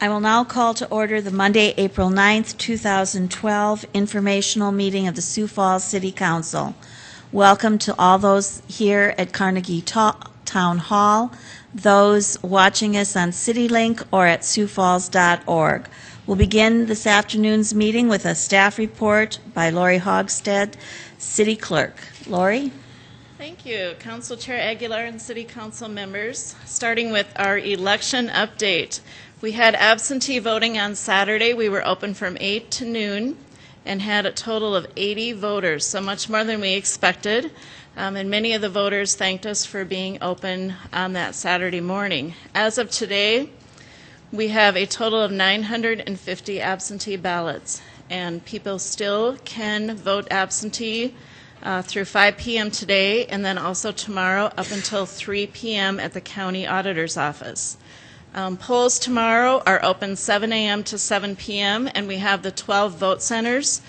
I will now call to order the Monday, April 9th, 2012 informational meeting of the Sioux Falls City Council. Welcome to all those here at Carnegie Town Hall, those watching us on CityLink or at siouxfalls.org. We'll begin this afternoon's meeting with a staff report by Lori Hogstead, City Clerk. Lori? Thank you, Council Chair Aguilar and City Council members. Starting with our election update. We had absentee voting on Saturday. We were open from 8 to noon and had a total of 80 voters, so much more than we expected. And many of the voters thanked us for being open on that Saturday morning. As of today, we have a total of 950 absentee ballots, and people still can vote absentee through 5 p.m. today, and then also tomorrow up until 3 p.m. at the County Auditor's Office. Polls tomorrow are open 7 a.m. to 7 p.m., and we have the 12 vote centers.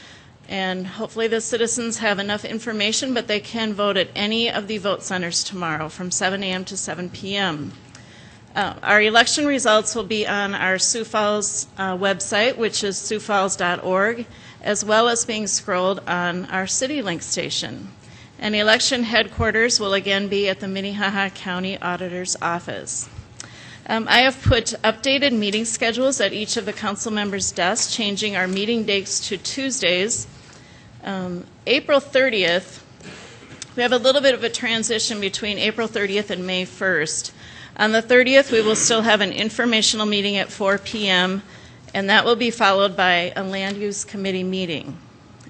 And hopefully the citizens have enough information, but they can vote at any of the vote centers tomorrow from 7 a.m. to 7 p.m. Our election results will be on our Sioux Falls website, which is siouxfalls.org, as well as being scrolled on our CityLink station. And election headquarters will again be at the Minnehaha County Auditor's Office. I have put updated meeting schedules at each of the council members' desks, changing our meeting dates to Tuesdays. April 30th, we have a little bit of a transition between April 30th and May 1st. On the 30th, we will still have an informational meeting at 4 p.m., and that will be followed by a land use committee meeting.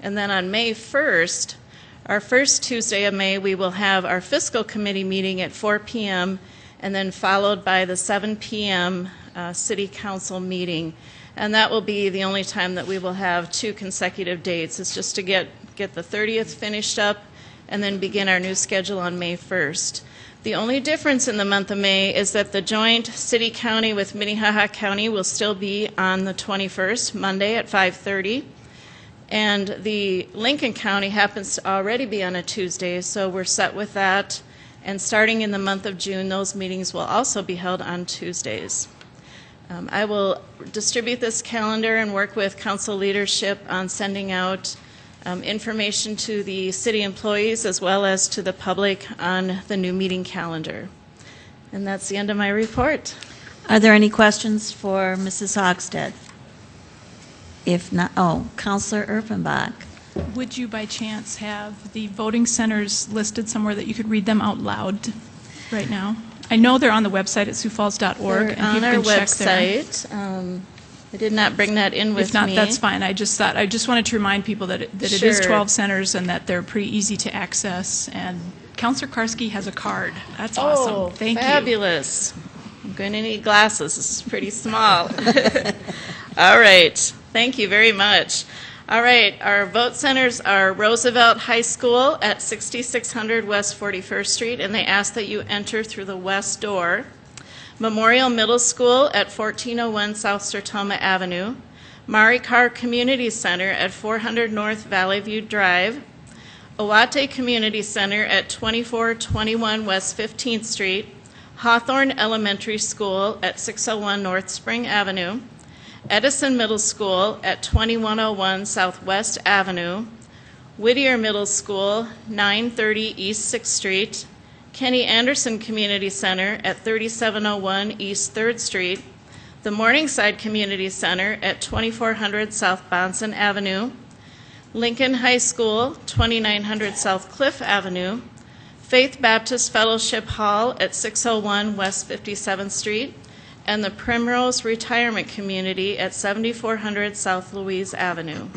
And then on May 1st, our first Tuesday of May, we will have our fiscal committee meeting at 4 p.m., and then followed by the 7 p.m. City Council meeting. And that will be the only time that we will have 2 consecutive dates. It's just to get the 30th finished up and then begin our new schedule on May 1st. The only difference in the month of May is that the joint city-county with Minnehaha County will still be on the 21st, Monday at 5:30. And the Lincoln County happens to already be on a Tuesday, so we're set with that. And starting in the month of June, those meetings will also be held on Tuesdays. I will distribute this calendar and work with council leadership on sending out information to the city employees as well as to the public on the new meeting calendar. And that's the end of my report. Are there any questions for Mrs. Hogstead? If not, Councilor Erpenbach. Would you by chance have the voting centers listed somewhere that you could read them out loud right now? I know they're on the website at siouxfalls.org. They're on our website. I did not bring that in with me. If not, that's fine. I just wanted to remind people that it is 12 centers and that they're pretty easy to access. And Councilor Karski has a card. That's awesome. Thank you. Fabulous. I'm going to need glasses. This is pretty small. All right. Thank you very much. All right, our vote centers are Roosevelt High School at 6600 West 41st Street, and they ask that you enter through the west door. Memorial Middle School at 1401 South Sertoma Avenue. Maricar Community Center at 400 North Valley View Drive. Owate Community Center at 2421 West 15th Street. Hawthorne Elementary School at 601 North Spring Avenue. Edison Middle School at 2101 Southwest Avenue, Whittier Middle School, 930 East 6th Street, Kenny Anderson Community Center at 3701 East 3rd Street, the Morningside Community Center at 2400 South Bonson Avenue, Lincoln High School, 2900 South Cliff Avenue, Faith Baptist Fellowship Hall at 601 West 57th Street, and the Primrose Retirement Community at 7400 South Louise Avenue.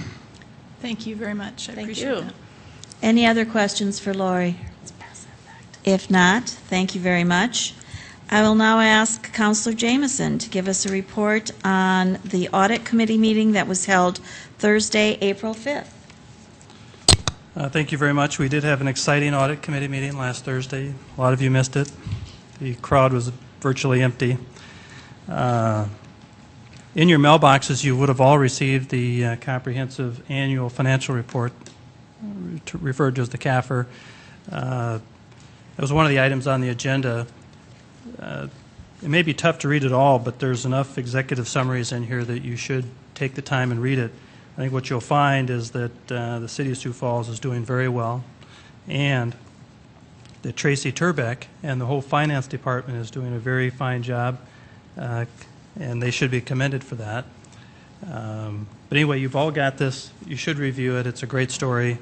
Thank you very much. I Thank appreciate you. that. Any other questions for Lori? If not, thank you very much. I will now ask Councilor Jameson to give us a report on the Audit Committee meeting that was held Thursday, April 5th. Thank you very much. We did have an exciting Audit Committee meeting last Thursday. A lot of you missed it. The crowd was virtually empty. In your mailboxes, you would have all received the comprehensive annual financial report, referred to as the CAFR. It was one of the items on the agenda. it may be tough to read it all, but there's enough executive summaries in here that you should take the time and read it. I think what you'll find is that the City of Sioux Falls is doing very well, and that Tracy Turbeck and the whole finance department is doing a very fine job, and they should be commended for that. But anyway, you've all got this. You should review it. It's a great story.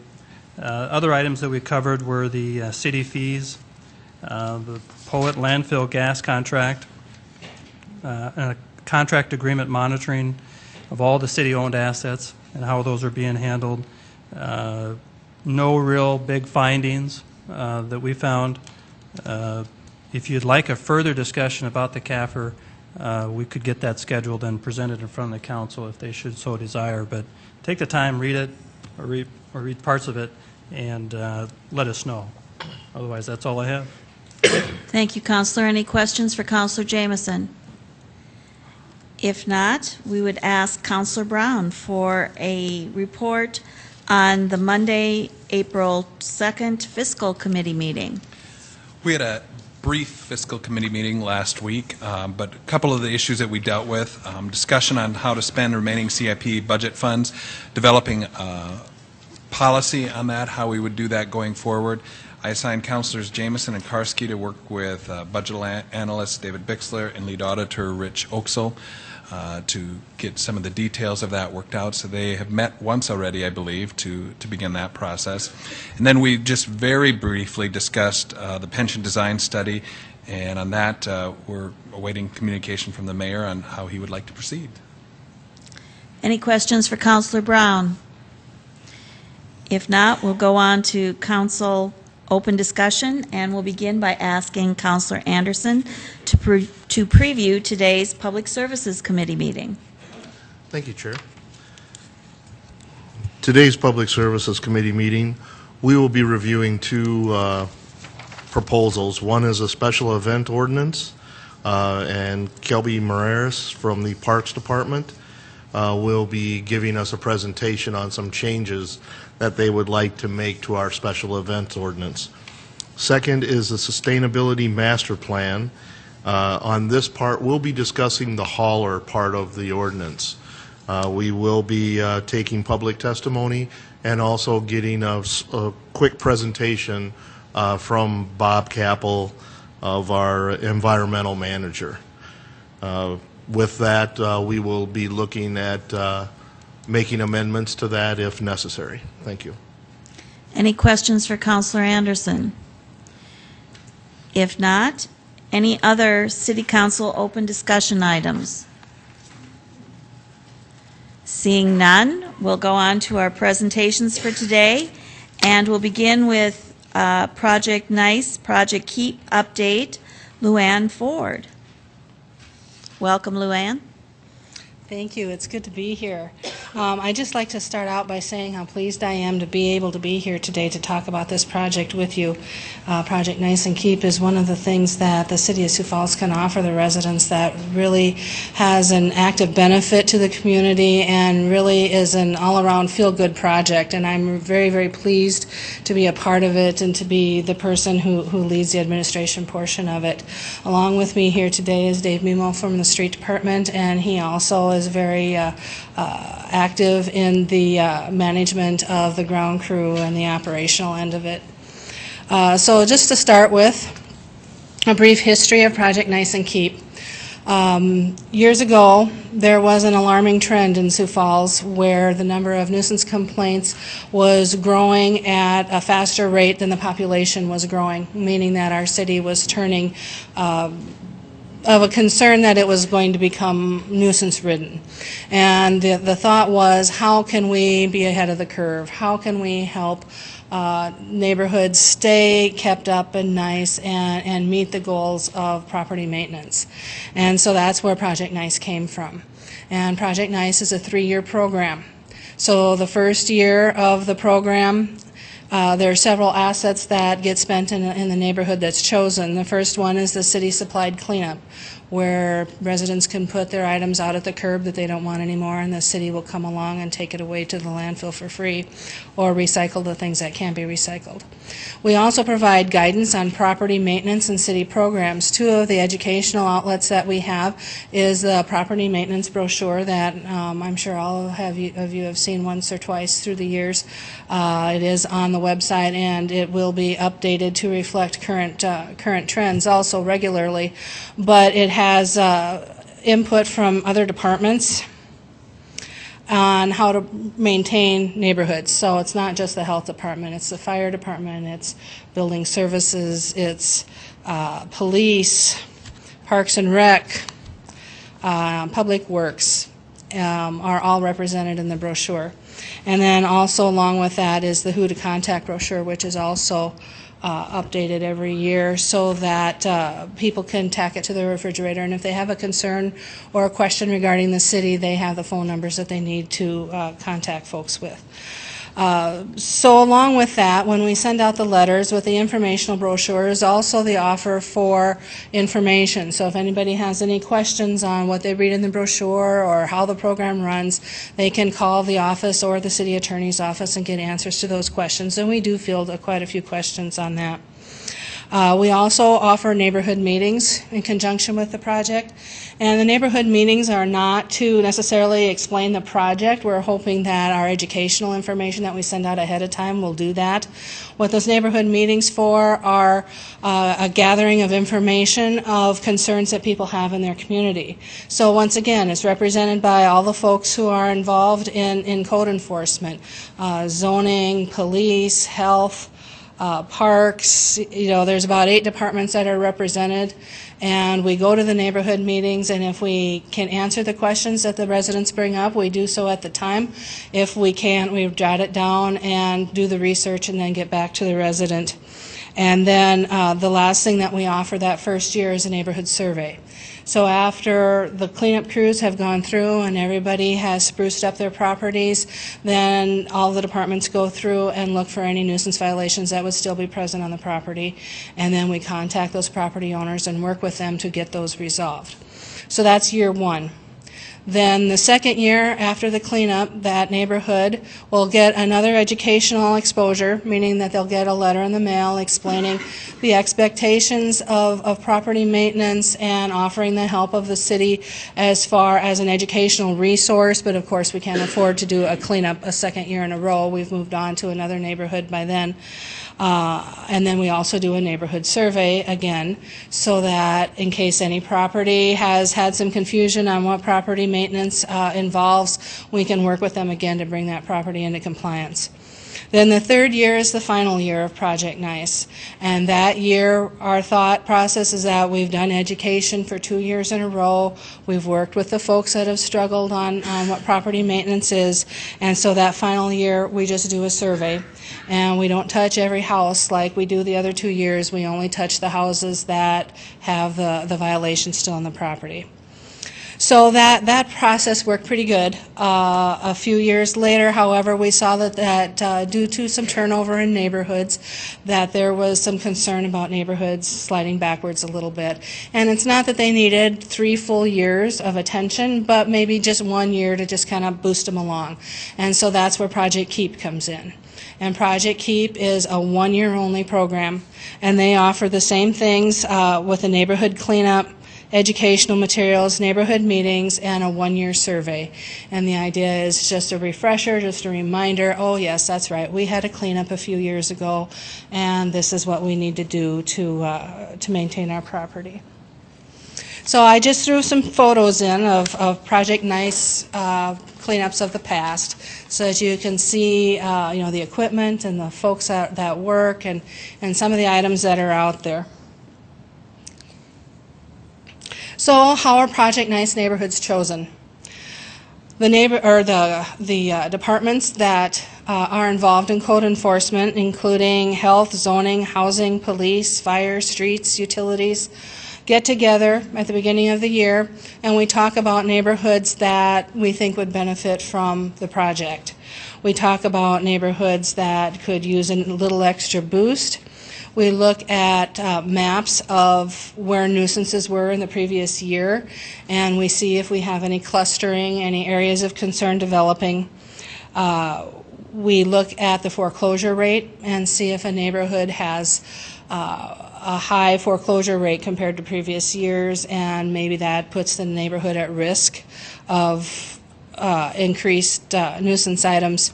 Other items that we covered were the city fees, the Poet landfill gas contract, a contract agreement monitoring of all the city-owned assets and how those are being handled. No real big findings that we found. If you'd like a further discussion about the CAFR, we could get that scheduled and presented in front of the council if they should so desire. But take the time, read it, or read parts of it, and let us know. Otherwise, that's all I have. Thank you, Counselor. Any questions for Counselor Jamison? If not, we would ask Counselor Brown for a report on the Monday, April 2nd Fiscal Committee meeting. We had a brief Fiscal Committee meeting last week, but a couple of the issues that we dealt with, discussion on how to spend remaining CIP budget funds, developing policy on that, how we would do that going forward. I assigned Councilors Jamison and Karski to work with budget analyst David Bixler and lead auditor Rich Oaksel to get some of the details of that worked out. So they have met once already, I believe, to begin that process. And then we just very briefly discussed the pension design study, and on that we're awaiting communication from the mayor on how he would like to proceed. Any questions for Counselor Brown? If not, we'll go on to council open discussion, and we'll begin by asking Counselor Anderson to preview today's Public Services Committee meeting. Thank you, Chair. Today's Public Services Committee meeting, we will be reviewing two proposals. One is a special event ordinance, and Kelby Moraris from the Parks Department will be giving us a presentation on some changes that they would like to make to our special events ordinance. Second is the Sustainability Master Plan. On this part, we'll be discussing the hauler part of the ordinance. We will be taking public testimony and also getting a quick presentation from Bob Capel of our environmental manager. With that, we will be looking at making amendments to that if necessary. Thank you. Any questions for Counselor Anderson? If not, any other City Council open discussion items? Seeing none, we'll go on to our presentations for today, and we'll begin with Project NICE, Project KEEP update, Luann Ford. Welcome, Luann. Thank you. It's good to be here. I'd just like to start out by saying how pleased I am to be able to be here today to talk about this project with you. Project Nice and Keep is one of the things that the City of Sioux Falls can offer the residents that really has an active benefit to the community and really is an all-around feel-good project. And I'm very, very pleased to be a part of it and to be the person who leads the administration portion of it. Along with me here today is Dave Mimo from the Street Department, and he also is very active in the management of the ground crew and the operational end of it. So just to start with, a brief history of Project Nice and Keep. Years ago, there was an alarming trend in Sioux Falls where the number of nuisance complaints was growing at a faster rate than the population was growing, meaning that our city was turning of a concern that it was going to become nuisance-ridden. And the thought was, how can we be ahead of the curve? How can we help neighborhoods stay kept up and nice and meet the goals of property maintenance? And so that's where Project Nice came from. And Project Nice is a 3-year program. So the first year of the program, There are several assets that get spent in the neighborhood that's chosen. The first one is the city-supplied cleanup, where residents can put their items out at the curb that they don't want anymore, and the city will come along and take it away to the landfill for free, or recycle the things that can't be recycled. We also provide guidance on property maintenance and city programs. Two of the educational outlets that we have is the property maintenance brochure that I'm sure all of you have seen once or twice through the years. It is on the website, and it will be updated to reflect current trends also regularly, but it has input from other departments on how to maintain neighborhoods. So it's not just the health department, it's the fire department, it's building services, it's police, parks and rec, public works are all represented in the brochure. And then also along with that is the Who to Contact brochure, which is also updated every year so that people can tack it to their refrigerator, and if they have a concern or a question regarding the city, they have the phone numbers that they need to contact folks with. So along with that, when we send out the letters with the informational brochure is also the offer for information. So if anybody has any questions on what they read in the brochure or how the program runs, they can call the office or the city attorney's office and get answers to those questions, and we do field quite a few questions on that. We also offer neighborhood meetings in conjunction with the project, and the neighborhood meetings are not to necessarily explain the project. We're hoping that our educational information that we send out ahead of time will do that. What those neighborhood meetings for are a gathering of information of concerns that people have in their community. So once again, it's represented by all the folks who are involved in code enforcement, zoning, police, health, parks. You know, there's about 8 departments that are represented, and we go to the neighborhood meetings, and if we can answer the questions that the residents bring up, we do so at the time. If we can't, we jot it down and do the research and then get back to the resident. And then the last thing that we offer that first year is a neighborhood survey. So after the cleanup crews have gone through and everybody has spruced up their properties, then all the departments go through and look for any nuisance violations that would still be present on the property, and then we contact those property owners and work with them to get those resolved. So that's year one. Then the second year after the cleanup, that neighborhood will get another educational exposure, meaning that they'll get a letter in the mail explaining the expectations of property maintenance and offering the help of the city as far as an educational resource. But of course we can't afford to do a cleanup a second year in a row. We've moved on to another neighborhood by then. And then we also do a neighborhood survey again, so that in case any property has had some confusion on what property maintenance involves, we can work with them again to bring that property into compliance. Then the third year is the final year of Project Nice, and that year our thought process is that we've done education for 2 years in a row. We've worked with the folks that have struggled on what property maintenance is, and so that final year we just do a survey. And we don't touch every house like we do the other 2 years. We only touch the houses that have the violation still on the property. So that process worked pretty good. A few years later, however, we saw that due to some turnover in neighborhoods, that there was some concern about neighborhoods sliding backwards a little bit. And it's not that they needed 3 full years of attention, but maybe just 1 year to just kind of boost them along. And so that's where Project Keep comes in. And Project Keep is a 1-year only program, and they offer the same things with a neighborhood cleanup, educational materials, neighborhood meetings, and a 1-year survey. And the idea is just a refresher, just a reminder, oh yes, that's right, we had a cleanup a few years ago, and this is what we need to do to maintain our property. So I just threw some photos in of Project Nice cleanups of the past, so that you can see the equipment and the folks that work and some of the items that are out there. So how are Project Nice neighborhoods chosen? The departments that are involved in code enforcement, including health, zoning, housing, police, fire, streets, utilities, get together at the beginning of the year and we talk about neighborhoods that we think would benefit from the project. We talk about neighborhoods that could use a little extra boost. We look at maps of where nuisances were in the previous year, and we see if we have any clustering, any areas of concern developing. We look at the foreclosure rate and see if a neighborhood has a high foreclosure rate compared to previous years, and maybe that puts the neighborhood at risk of increased nuisance items.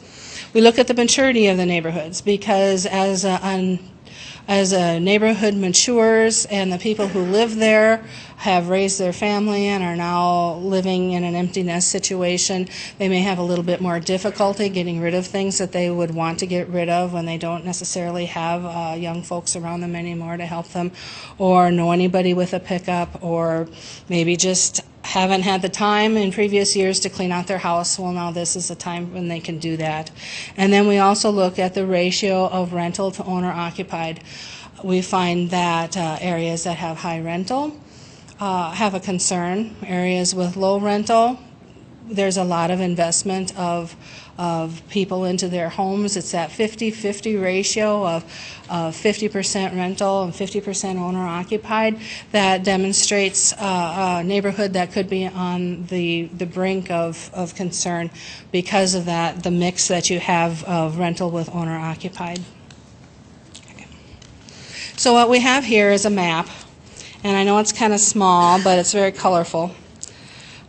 We look at the maturity of the neighborhoods, because as a neighborhood matures and the people who live there have raised their family and are now living in an empty nest situation, they may have a little bit more difficulty getting rid of things that they would want to get rid of when they don't necessarily have young folks around them anymore to help them, or know anybody with a pickup, or maybe just haven't had the time in previous years to clean out their house. Well, now this is the time when they can do that. And then we also look at the ratio of rental to owner occupied. We find that areas that have high rental have a concern. Areas with low rental, there's a lot of investment of people into their homes. It's that 50-50 ratio of 50% rental and 50% owner occupied that demonstrates a neighborhood that could be on the brink of concern because of that, the mix that you have of rental with owner occupied. Okay. So what we have here is a map, and I know it's kind of small, but it's very colorful.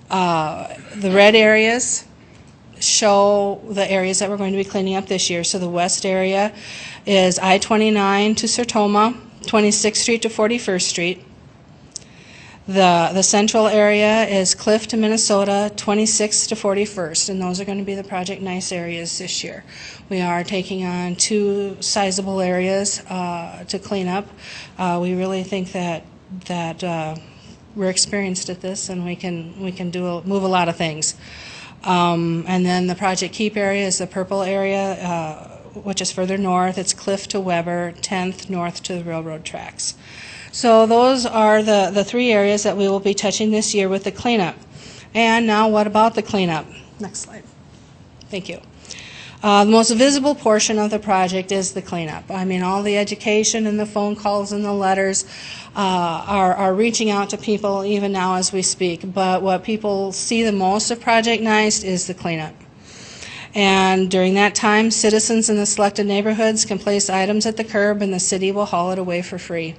The red areas show the areas that we're going to be cleaning up this year. So the west area is I-29 to Sertoma, 26th Street to 41st Street. The central area is Cliff to Minnesota, 26th to 41st, and those are going to be the Project Nice areas this year. We are taking on 2 sizable areas to clean up. We really think that we're experienced at this, and we can move a lot of things. And then the Project Keep area is the purple area, which is further north. It's Cliff to Weber, 10th north to the railroad tracks. So those are the 3 areas that we will be touching this year with the cleanup. And now what about the cleanup? Next slide. Thank you. The most visible portion of the project is the cleanup. I mean, all the education and the phone calls and the letters are reaching out to people even now as we speak. But what people see the most of Project Nice is the cleanup. And during that time, citizens in the selected neighborhoods can place items at the curb and the city will haul it away for free.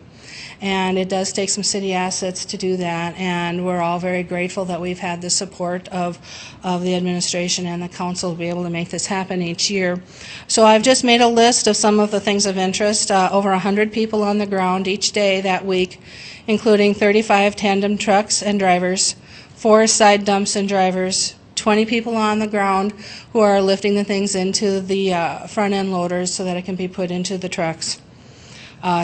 And it does take some city assets to do that, and we're all very grateful that we've had the support of the administration and the council to be able to make this happen each year. So I've just made a list of some of the things of interest. Over 100 people on the ground each day that week, including 35 tandem trucks and drivers, 4 side dumps and drivers, 20 people on the ground who are lifting the things into the front end loaders so that it can be put into the trucks.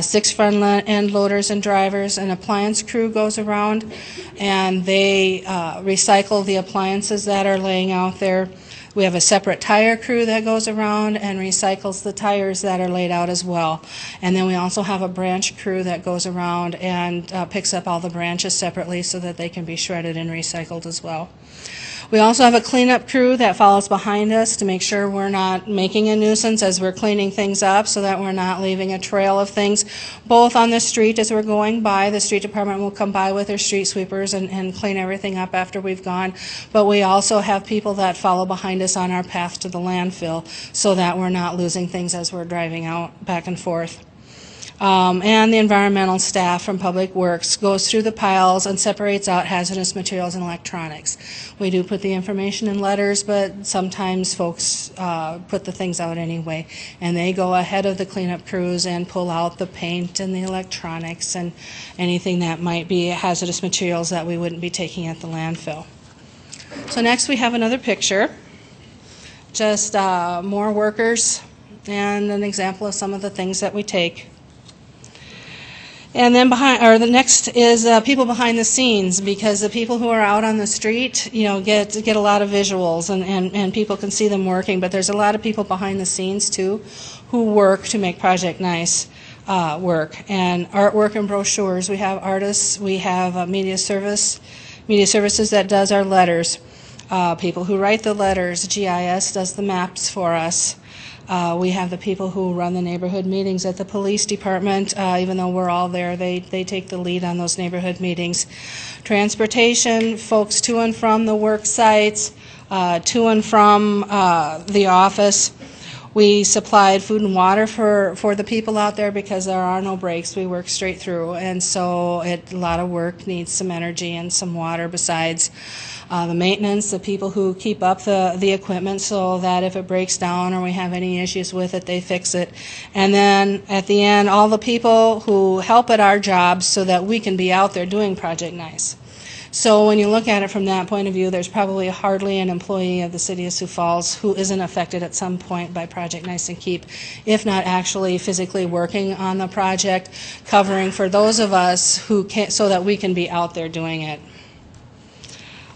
6 front-end loaders and drivers. An appliance crew goes around, and they recycle the appliances that are laying out there. We have a separate tire crew that goes around and recycles the tires that are laid out as well. And then we also have a branch crew that goes around and picks up all the branches separately so that they can be shredded and recycled as well. We also have a cleanup crew that follows behind us to make sure we're not making a nuisance as we're cleaning things up, so that we're not leaving a trail of things both on the street as we're going by. The street department will come by with their street sweepers and clean everything up after we've gone. But we also have people that follow behind us on our path to the landfill so that we're not losing things as we're driving out back and forth. And the environmental staff from Public Works goes through the piles and separates out hazardous materials and electronics. We do put the information in letters, but sometimes folks put the things out anyway. And they go ahead of the cleanup crews and pull out the paint and the electronics and anything that might be hazardous materials that we wouldn't be taking at the landfill. So next we have another picture. Just more workers and an example of some of the things that we take. And then the next is people behind the scenes, because the people who are out on the street, get a lot of visuals and people can see them working. But there's a lot of people behind the scenes too, who work to make Project Nice. work, and artwork and brochures. We have artists, we have media services that does our letters, people who write the letters, GIS does the maps for us. We have the people who run the neighborhood meetings at the police department. Even though we're all there, they take the lead on those neighborhood meetings. Transportation, folks to and from the work sites, to and from the office. We supplied food and water for the people out there because there are no breaks. We work straight through, and so a lot of work needs some energy and some water besides. The maintenance, the people who keep up the equipment so that if it breaks down or we have any issues with it, they fix it. And then at the end, all the people who help at our jobs so that we can be out there doing Project Nice. So when you look at it from that point of view, there's probably hardly an employee of the City of Sioux Falls who isn't affected at some point by Project Nice and Keep, if not actually physically working on the project, covering for those of us who can, so that we can be out there doing it.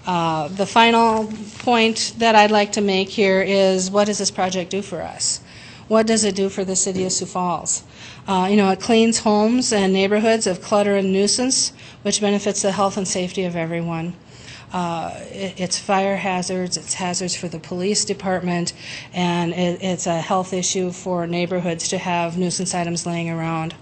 The final point that I'd like to make here is, what does this project do for us? What does it do for the City of Sioux Falls? It cleans homes and neighborhoods of clutter and nuisance, which benefits the health and safety of everyone. It's fire hazards, it's hazards for the police department, and it's a health issue for neighborhoods to have nuisance items laying around.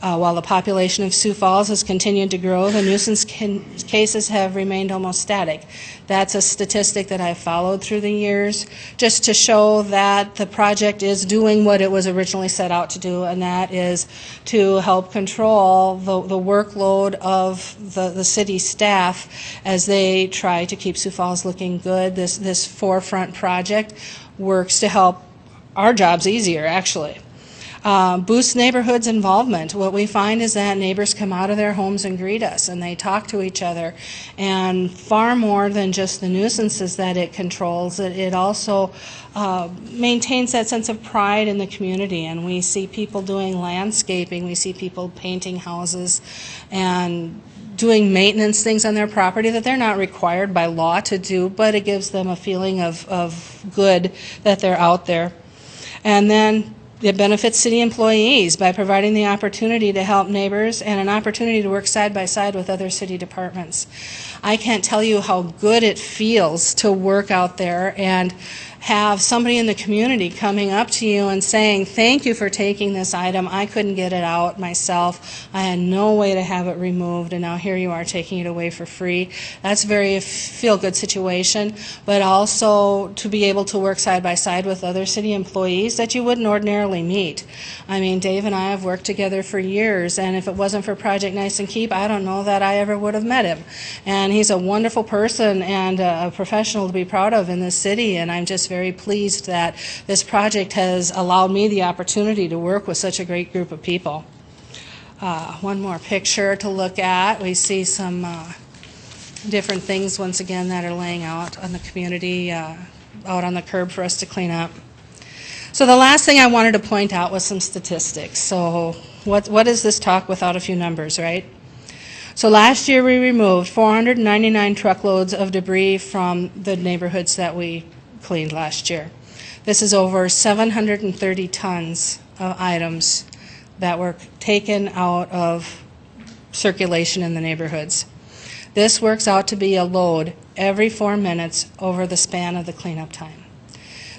While the population of Sioux Falls has continued to grow, the nuisance cases have remained almost static. That's a statistic that I've followed through the years just to show that the project is doing what it was originally set out to do, and that is to help control the workload of the city staff as they try to keep Sioux Falls looking good. This forefront project works to help our jobs easier, actually. Boosts neighborhoods' involvement. What we find is that neighbors come out of their homes and greet us, and they talk to each other. And far more than just the nuisances that it controls, it also maintains that sense of pride in the community. And we see people doing landscaping, we see people painting houses, and doing maintenance things on their property that they're not required by law to do, but it gives them a feeling of good that they're out there. And then it benefits city employees by providing the opportunity to help neighbors and an opportunity to work side by side with other city departments. I can't tell you how good it feels to work out there and have somebody in the community coming up to you and saying, thank you for taking this item. I couldn't get it out myself. I had no way to have it removed, and now here you are taking it away for free. That's a very feel-good situation, but also to be able to work side by side with other city employees that you wouldn't ordinarily meet. I mean, Dave and I have worked together for years, and if it wasn't for Project Nice and Keep, I don't know that I ever would have met him. And he's a wonderful person and a professional to be proud of in this city, and I'm just very pleased that this project has allowed me the opportunity to work with such a great group of people. One more picture to look at. We see some different things once again that are laying out on the community, out on the curb for us to clean up. So the last thing I wanted to point out was some statistics. So what is this talk without a few numbers, right? So last year we removed 499 truckloads of debris from the neighborhoods that we cleaned last year. This is over 730 tons of items that were taken out of circulation in the neighborhoods. This works out to be a load every 4 minutes over the span of the cleanup time.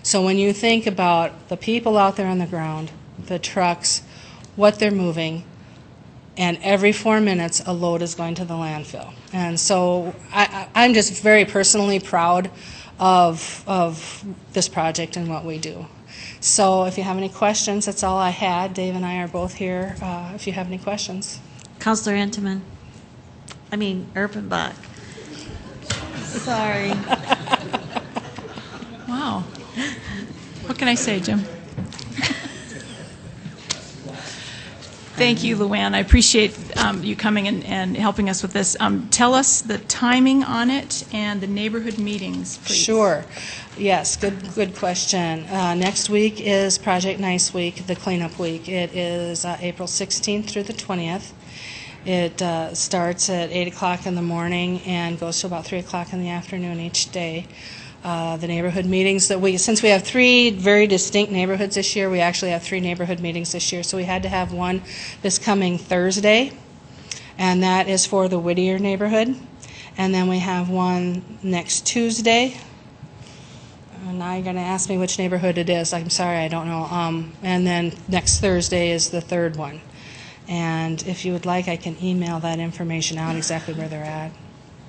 So when you think about the people out there on the ground, the trucks, what they're moving, and every 4 minutes a load is going to the landfill. And so I'm just very personally proud of this project and what we do. So if you have any questions, that's all I had. Dave and I are both here if you have any questions. Councilor Erpenbach. Sorry. Wow. What can I say, Jim? Thank you, Luann. I appreciate you coming and helping us with this. Tell us the timing on it and the neighborhood meetings, please. Sure. Yes, good question. Next week is Project Nice Week, the cleanup week. It is April 16th through the 20th. It starts at 8 o'clock in the morning and goes to about 3 o'clock in the afternoon each day. the neighborhood meetings that since we have 3 very distinct neighborhoods this year, we actually have 3 neighborhood meetings this year. So we had to have one this coming Thursday, and that is for the Whittier neighborhood. And then we have one next Tuesday. Now you're going to ask me which neighborhood it is. I'm sorry, I don't know. And then next Thursday is the 3rd one. And if you would like, I can email that information out, exactly where they're at.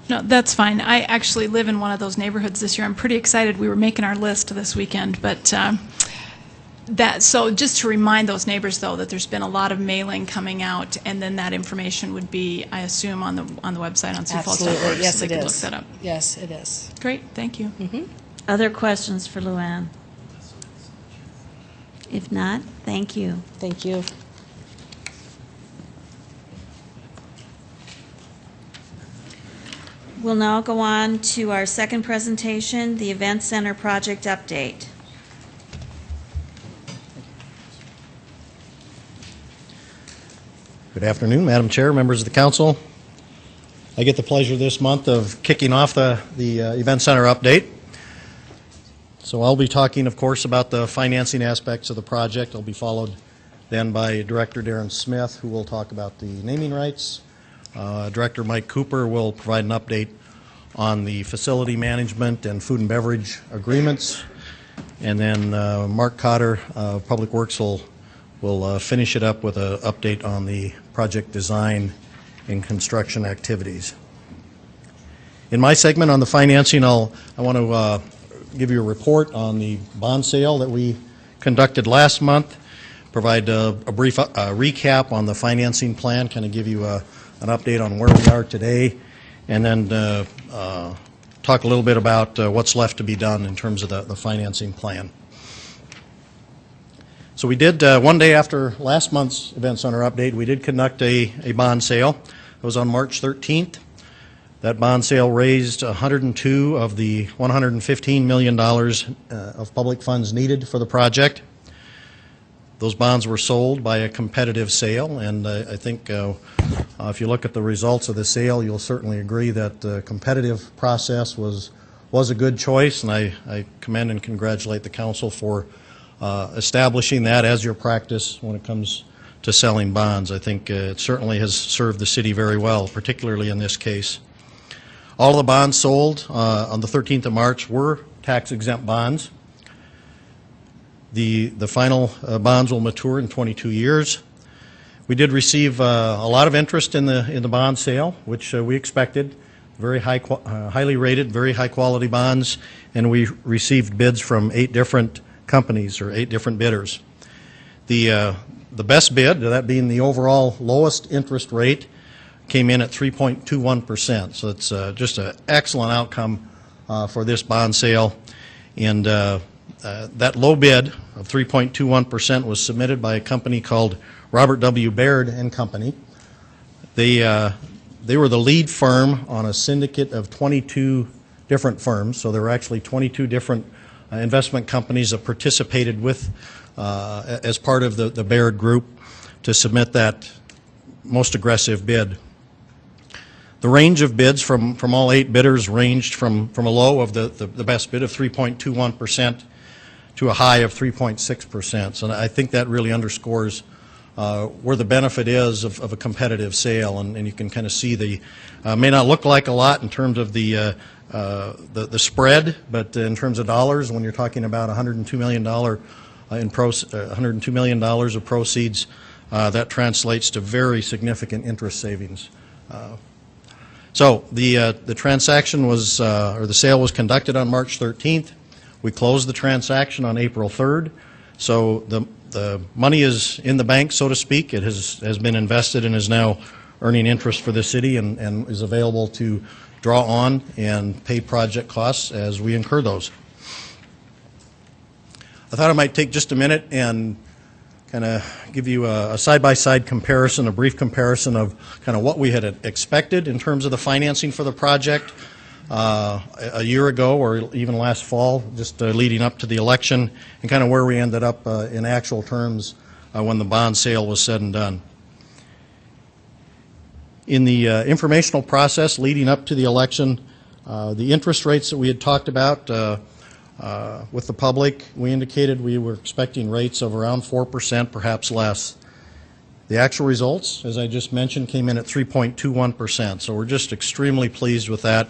No, that's fine. I actually live in one of those neighborhoods this year. I'm pretty excited. We were making our list this weekend, but so just to remind those neighbors, though, that there's been a lot of mailing coming out, and then that information would be, I assume, on the website on SiouxFalls.org. Absolutely, yes, so it they could is. look that up. Yes, it is. Great, thank you. Other questions for Luann? If not, thank you. Thank you. We'll now go on to our second presentation, the Event Center Project Update. Good afternoon, Madam Chair, members of the council. I get the pleasure this month of kicking off the Event Center update. So I'll be talking, of course, about the financing aspects of the project. I'll be followed then by Director Darren Smith, who will talk about the naming rights. Director Mike Cooper will provide an update on the facility management and food and beverage agreements. And then Mark Cotter, Public Works, will finish it up with an update on the project design and construction activities. In my segment on the financing, I want to give you a report on the bond sale that we conducted last month, provide a brief recap on the financing plan, kind of give you an update on where we are today, and then talk a little bit about what's left to be done in terms of the financing plan. So we did, one day after last month's Event Center update, we did conduct a bond sale. It was on March 13th. That bond sale raised 102 of the $115 million of public funds needed for the project. Those bonds were sold by a competitive sale, and I think if you look at the results of the sale, you'll certainly agree that the competitive process was a good choice, and I commend and congratulate the council for establishing that as your practice when it comes to selling bonds. I think it certainly has served the city very well, particularly in this case. All of the bonds sold on the 13th of March were tax-exempt bonds. The final bonds will mature in 22 years. We did receive a lot of interest in the bond sale, which we expected. Very highly rated, very high-quality bonds, and we received bids from 8 different companies or 8 different bidders. The best bid, that being the overall lowest interest rate, came in at 3.21%. So it's just an excellent outcome for this bond sale. And that low bid of 3.21% was submitted by a company called Robert W. Baird and Company. They were the lead firm on a syndicate of 22 different firms. So there were actually 22 different investment companies that participated with as part of the Baird group to submit that most aggressive bid. The range of bids from all 8 bidders ranged from a low of the best bid of 3.21% to a high of 3.6%. So I think that really underscores where the benefit is of a competitive sale, and you can kind of see the may not look like a lot in terms of the spread, but in terms of dollars, when you're talking about $102 million $102 million of proceeds, that translates to very significant interest savings. So the transaction was, or the sale was conducted on March 13th. We closed the transaction on April 3rd. So the money is in the bank, so to speak. It has been invested and is now earning interest for the city and is available to draw on and pay project costs as we incur those. I thought I might take just a minute and kind of give you a side-by-side comparison, a brief comparison of kind of what we had expected in terms of the financing for the project a year ago or even last fall, just leading up to the election, and kind of where we ended up in actual terms when the bond sale was said and done. In the informational process leading up to the election, The interest rates that we had talked about with the public, we indicated we were expecting rates of around 4%, perhaps less. The actual results, as I just mentioned, came in at 3.21%, so we're just extremely pleased with that.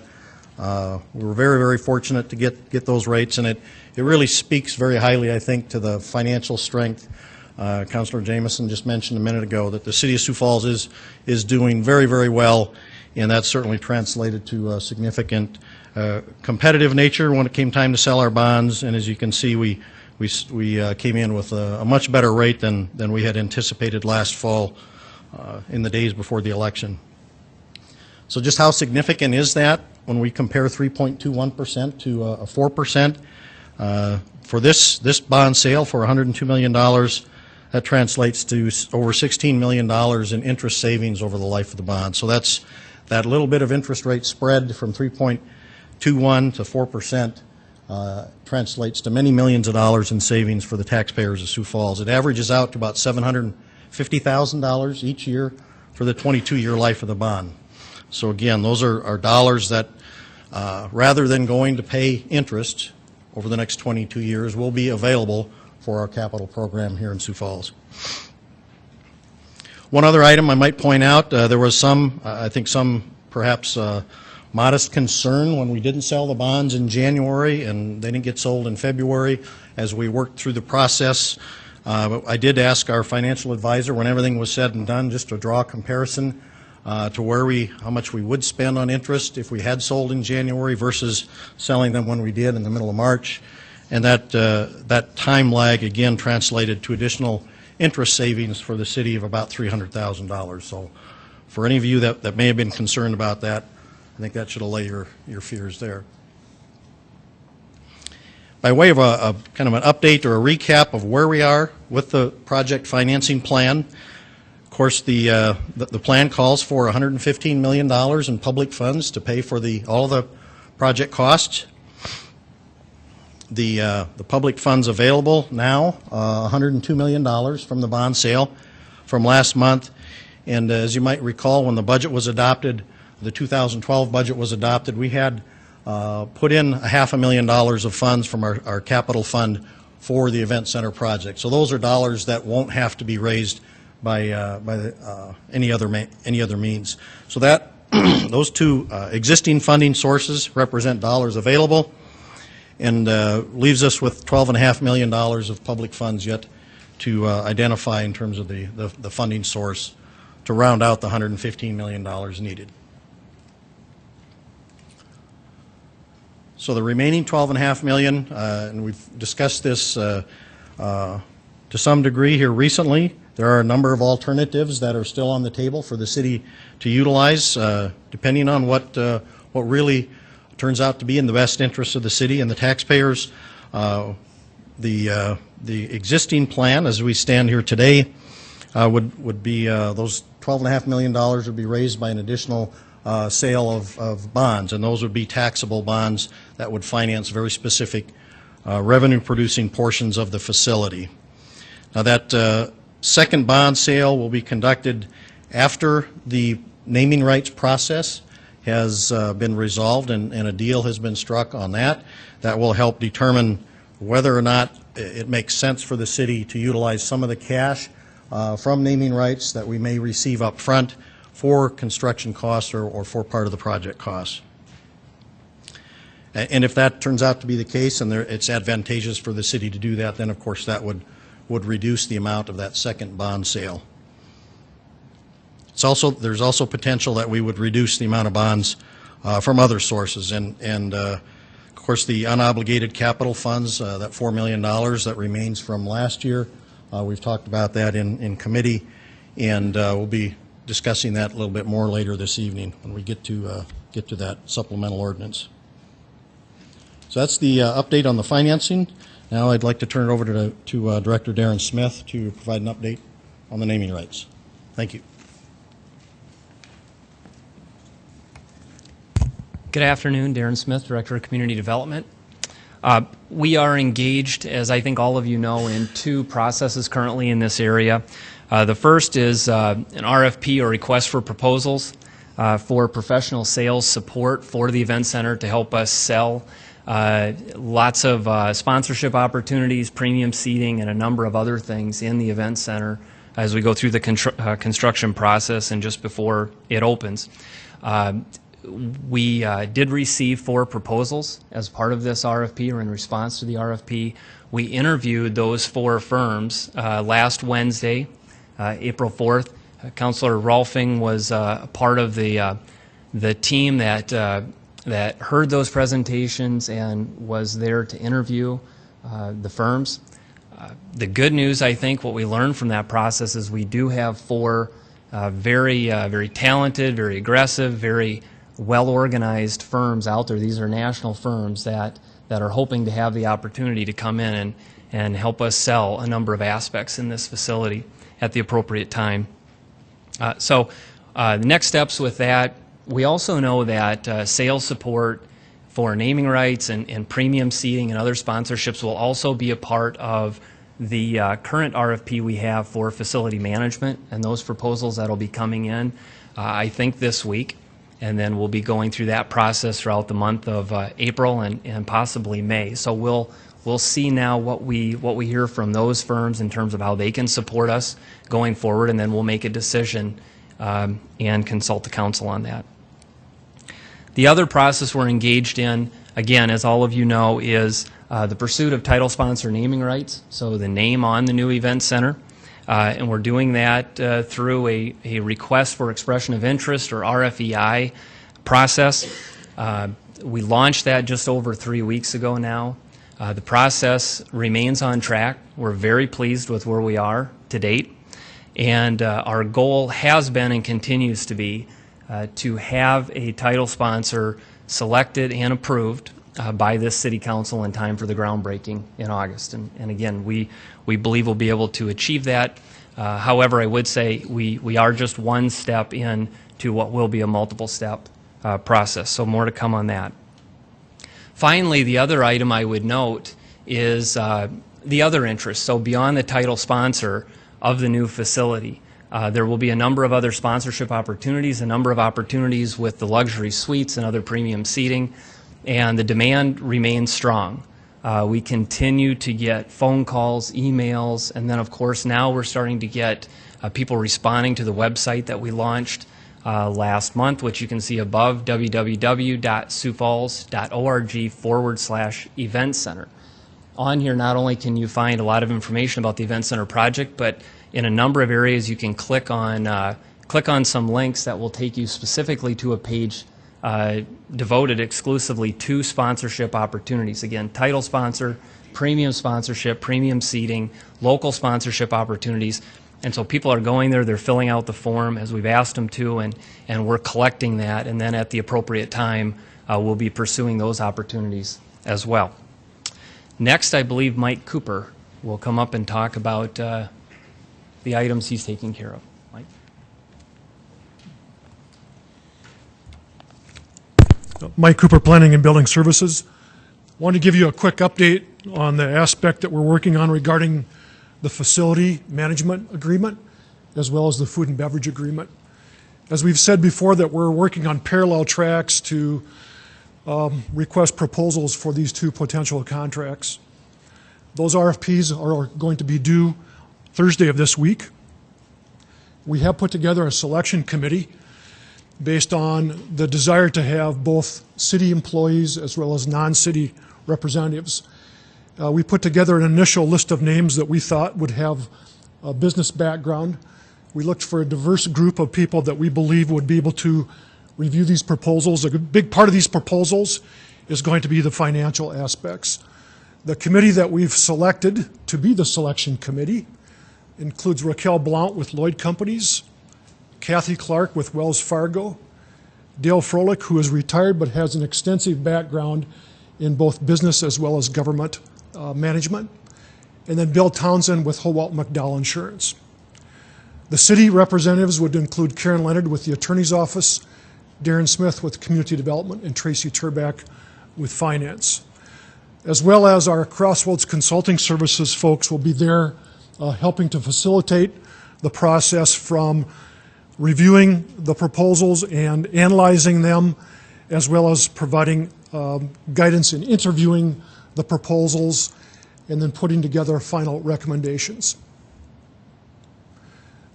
We were very, very fortunate to get those rates, and it really speaks very highly, I think, to the financial strength. Councilor Jameson just mentioned a minute ago that the City of Sioux Falls is doing very, very well, and that's certainly translated to a significant competitive nature when it came time to sell our bonds. And as you can see, we came in with a much better rate than we had anticipated last fall in the days before the election. So just how significant is that when we compare 3.21% to a 4%? For this bond sale for $102 million, that translates to over $16 million in interest savings over the life of the bond. So that's that little bit of interest rate spread from 3.21 to 4%. Translates to many millions of dollars in savings for the taxpayers of Sioux Falls. It averages out to about $750,000 each year for the 22-year life of the bond. So again, those are dollars that, rather than going to pay interest over the next 22 years, will be available for our capital program here in Sioux Falls. One other item I might point out, there was some, I think some perhaps modest concern when we didn't sell the bonds in January and they didn't get sold in February as we worked through the process. I did ask our financial advisor when everything was said and done just to draw a comparison to how much we would spend on interest if we had sold in January versus selling them when we did in the middle of March. And that time lag again translated to additional interest savings for the city of about $300,000. So for any of you that may have been concerned about that, I think that should allay your fears there. By way of a kind of an update or a recap of where we are with the project financing plan, of course the plan calls for $115 million in public funds to pay for all the project costs. The public funds available now, $102 million from the bond sale from last month. And as you might recall, when the budget was adopted, the 2012 budget was adopted, we had put in $500,000 of funds from our capital fund for the event center project. So those are dollars that won't have to be raised by any other means. So that those two existing funding sources represent dollars available, and leaves us with $12.5 million of public funds yet to identify in terms of the funding source to round out the $115 million needed. So the remaining $12.5 million, and we've discussed this to some degree here recently, there are a number of alternatives that are still on the table for the city to utilize, depending on what really turns out to be in the best interest of the city and the taxpayers. The existing plan, as we stand here today, would be those $12.5 million would be raised by an additional sale of bonds, and those would be taxable bonds that would finance very specific revenue-producing portions of the facility. Now that second bond sale will be conducted after the naming rights process has been resolved and a deal has been struck on that. That will help determine whether or not it makes sense for the city to utilize some of the cash from naming rights that we may receive up front for construction costs or for part of the project costs. And if that turns out to be the case and it's advantageous for the city to do that, then of course that would reduce the amount of that second bond sale. There's also potential that we would reduce the amount of bonds from other sources, and of course the unobligated capital funds, that $4 million that remains from last year, we've talked about that in committee, and we'll be discussing that a little bit more later this evening when we get to that supplemental ordinance. So that's the update on the financing. Now I'd like to turn it over to Director Darren Smith to provide an update on the naming rights. Thank you. Good afternoon, Darren Smith, Director of Community Development. We are engaged, as I think all of you know, in two processes currently in this area. The first is an RFP, or request for proposals. for professional sales support for the event center to help us sell lots of sponsorship opportunities, premium seating, and a number of other things in the event center as we go through the construction process and just before it opens. We did receive 4 proposals as part of this RFP or in response to the RFP. We interviewed those 4 firms last Wednesday, April 4th. Councilor Rolfing was a part of the team that heard those presentations and was there to interview the firms. The good news, I think, what we learned from that process is we do have 4 very talented, very aggressive, very well-organized firms out there. These are national firms that are hoping to have the opportunity to come in and help us sell a number of aspects in this facility at the appropriate time. So the next steps with that, we also know that sales support for naming rights and premium seating and other sponsorships will also be a part of the current RFP we have for facility management, and those proposals that will be coming in, I think, this week. And then we'll be going through that process throughout the month of April and possibly May. So we'll see now what we hear from those firms in terms of how they can support us going forward, and then we'll make a decision and consult the council on that. The other process we're engaged in, again, as all of you know, is the pursuit of title sponsor naming rights, so the name on the new event center. And we're doing that through a request for expression of interest, or RFEI, process. We launched that just over 3 weeks ago now. The process remains on track. We're very pleased with where we are to date. And our goal has been and continues to be to have a title sponsor selected and approved by this City Council in time for the groundbreaking in August. And again, we believe we'll be able to achieve that. However, I would say we are just one step in to what will be a multiple-step process, so more to come on that. Finally, the other item I would note is the other interest. So beyond the title sponsor of the new facility, there will be a number of other sponsorship opportunities, a number of opportunities with the luxury suites and other premium seating, and the demand remains strong. We continue to get phone calls, emails, and then of course now we're starting to get people responding to the website that we launched last month, which you can see above, www.siouxfalls.org/event center. On here, not only can you find a lot of information about the event center project, but in a number of areas you can click on some links that will take you specifically to a page devoted exclusively to sponsorship opportunities. Again, title sponsor, premium sponsorship, premium seating, local sponsorship opportunities. And so people are going there, they're filling out the form as we've asked them to, and we're collecting that, and then at the appropriate time we'll be pursuing those opportunities as well. Next, I believe Mike Cooper will come up and talk about the items he's taking care of. Mike? Mike Cooper, Planning and Building Services. I want to give you a quick update on the aspect that we're working on regarding the facility management agreement as well as the food and beverage agreement. As we've said before, that we're working on parallel tracks to request proposals for these 2 potential contracts. Those RFPs are going to be due Thursday of this week. We have put together a selection committee based on the desire to have both city employees as well as non-city representatives. We put together an initial list of names that we thought would have a business background. We looked for a diverse group of people that we believe would be able to review these proposals. A big part of these proposals is going to be the financial aspects. The committee that we've selected to be the selection committee includes Raquel Blount with Lloyd Companies, Kathy Clark with Wells Fargo, Dale Froelich, who is retired but has an extensive background in both business as well as government management, and then Bill Townsend with Howalt McDowell Insurance. The city representatives would include Karen Leonard with the Attorney's Office, Darren Smith with Community Development, and Tracy Turback with Finance. As well as our Crossroads Consulting Services folks will be there helping to facilitate the process from reviewing the proposals and analyzing them, as well as providing guidance in interviewing the proposals, and then putting together final recommendations.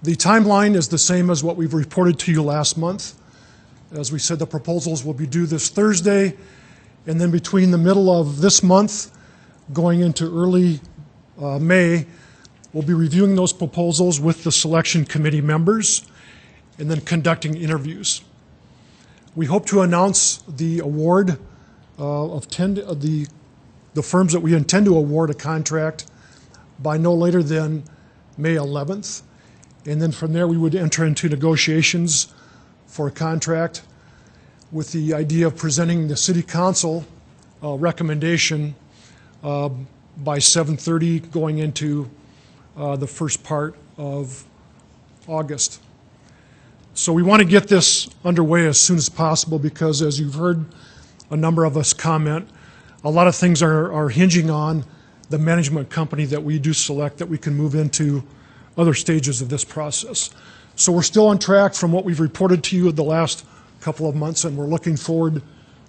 The timeline is the same as what we've reported to you last month. As we said, the proposals will be due this Thursday, and then between the middle of this month going into early May, we'll be reviewing those proposals with the selection committee members and then conducting interviews. We hope to announce the award of the firms that we intend to award a contract by no later than May 11th. And then from there, we would enter into negotiations for a contract with the idea of presenting the City Council recommendation by 7:30 going into the first part of August. So we want to get this underway as soon as possible because, as you've heard a number of us comment, a lot of things are hinging on the management company that we do select that we can move into other stages of this process. So we're still on track from what we've reported to you the last couple of months, and we're looking forward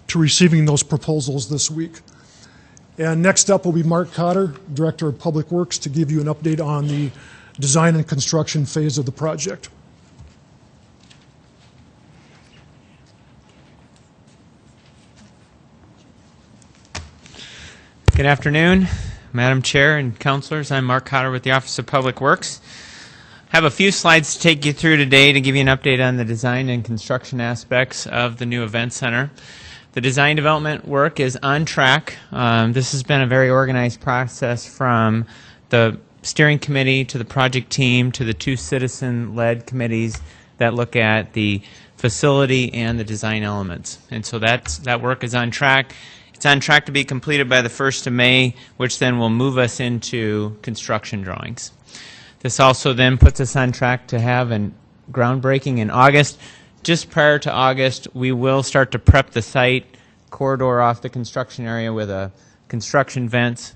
to receiving those proposals this week. And next up will be Mark Cotter, Director of Public Works, to give you an update on the design and construction phase of the project. Good afternoon, Madam Chair and Councilors. I'm Mark Cotter with the Office of Public Works. I have a few slides to take you through today to give you an update on the design and construction aspects of the new event center. The design development work is on track. This has been a very organized process from the steering committee to the project team to the two citizen-led committees that look at the facility and the design elements. And so that work is on track. It's on track to be completed by the 1st of May, which then will move us into construction drawings. This also then puts us on track to have a groundbreaking in August. Just prior to August, we will start to prep the site corridor off the construction area with a construction vents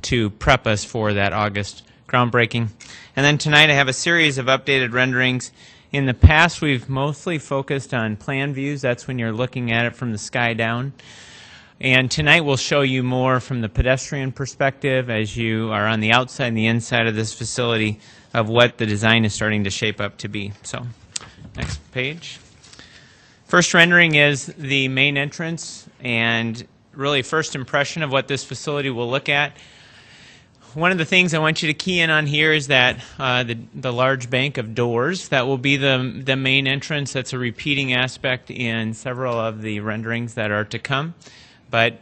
to prep us for that August groundbreaking. And then tonight I have a series of updated renderings. In the past, we've mostly focused on plan views. That's when you're looking at it from the sky down. And tonight we'll show you more from the pedestrian perspective as you are on the outside and the inside of this facility of what the design is starting to shape up to be. So, next page. First rendering is the main entrance and really first impression of what this facility will look at. One of the things I want you to key in on here is that the large bank of doors that will be the main entrance. That's a repeating aspect in several of the renderings that are to come. But